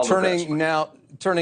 Turning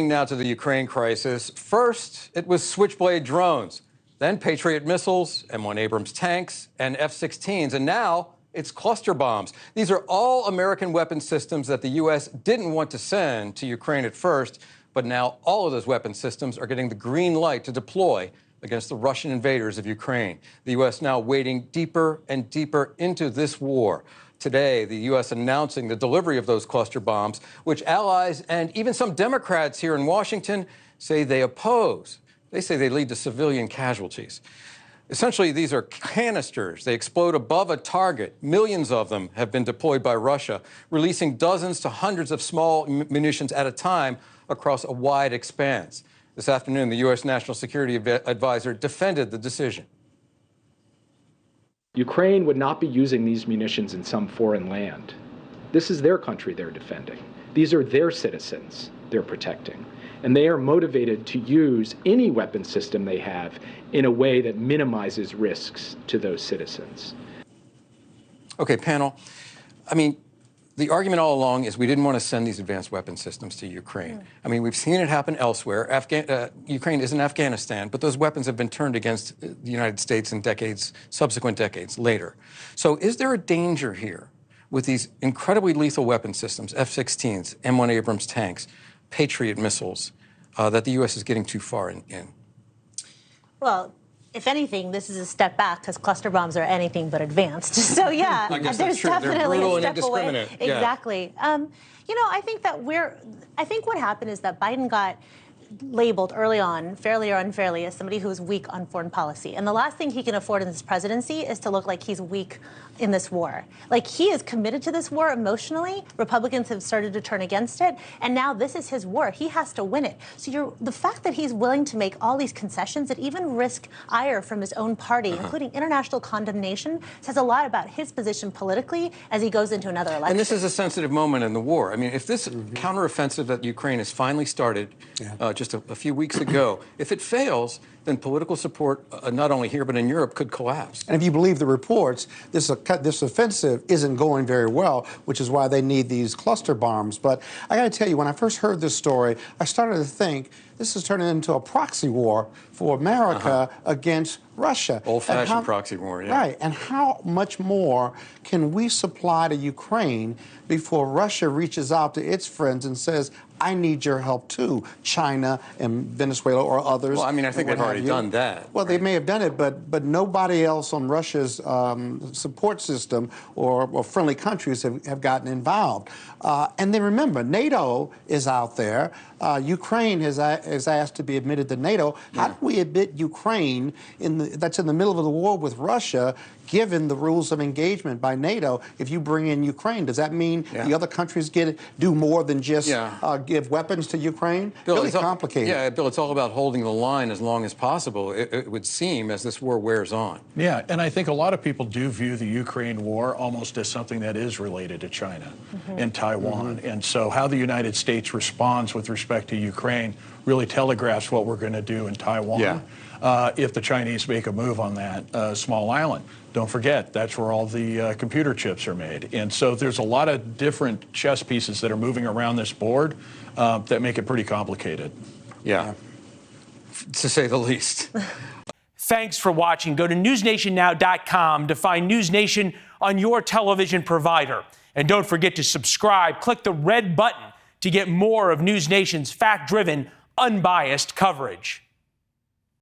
now to the Ukraine crisis. First, it was Switchblade drones, then Patriot missiles, M1 Abrams tanks, and F-16s, and now it's cluster bombs. These are all American weapon systems that the U.S. didn't want to send to Ukraine at first, but now all of those weapon systems are getting the green light to deploy against the Russian invaders of Ukraine. The U.S. now wading deeper and deeper into this war. Today, the U.S. announcing the delivery of those cluster bombs, which allies and even some Democrats here in Washington say they oppose. They say they lead to civilian casualties. Essentially, these are canisters. They explode above a target. Millions of them have been deployed by Russia, releasing dozens to hundreds of small munitions at a time across a wide expanse. This afternoon, the U.S. National Security Advisor defended the decision. Ukraine would not be using these munitions in some foreign land. This is their country they're defending. These are their citizens they're protecting. And they are motivated to use any weapon system they have in a way that minimizes risks to those citizens. Okay, panel. I mean, the argument all along is we didn't want to send these advanced weapon systems to Ukraine. I mean, we've seen it happen elsewhere. Ukraine isn't Afghanistan, but those weapons have been turned against the United States in subsequent decades later. So is there a danger here with these incredibly lethal weapon systems, F-16s, M1 Abrams tanks, Patriot missiles, that the U.S. is getting too far in? Well, if anything, this is a step back because cluster bombs are anything but advanced. So, yeah, there's definitely a step away. Yeah. Exactly. You know, I think what happened is that Biden got labeled early on, fairly or unfairly, as somebody who's weak on foreign policy. And the last thing he can afford in this presidency is to look like he's weak in this war. Like, he is committed to this war emotionally. Republicans have started to turn against it. And now this is his war. He has to win it. So the fact that he's willing to make all these concessions that even risk ire from his own party, including international condemnation, says a lot about his position politically as he goes into another election. And this is a sensitive moment in the war. I mean, if this counteroffensive that Ukraine has finally started just a few weeks ago, if it fails, then political support, not only here but in Europe, could collapse. And if you believe the reports, this offensive isn't going very well, which is why they need these cluster bombs. But I got to tell you, when I first heard this story, I started to think this is turning into a proxy war for America against Russia. Old-fashioned proxy war, yeah. Right. And how much more can we supply to Ukraine before Russia reaches out to its friends and says, I need your help too, China and Venezuela or others? Well, I mean, I think they've already done that. Well, they may have done it, but nobody else on Russia's support system or friendly countries have gotten involved. And then remember, NATO is out there. Ukraine is asked to be admitted to NATO. How do we admit Ukraine that's in the middle of the war with Russia, given the rules of engagement by NATO? If you bring in Ukraine, does that mean the other countries do more than just give weapons to Ukraine? Bill, really complicated. Yeah, Bill, it's all about holding the line as long as possible, it would seem, as this war wears on. Yeah, and I think a lot of people do view the Ukraine war almost as something that is related to China and Taiwan. And so how the United States responds with respect to Ukraine really telegraphs what we're going to do in Taiwan if the Chinese make a move on that small island. Don't forget, that's where all the computer chips are made. And so there's a lot of different chess pieces that are moving around this board that make it pretty complicated. Yeah, to say the least. Thanks for watching. Go to newsnationnow.com to find NewsNation on your television provider. And don't forget to subscribe. Click the red button to get more of NewsNation's fact-driven, unbiased coverage.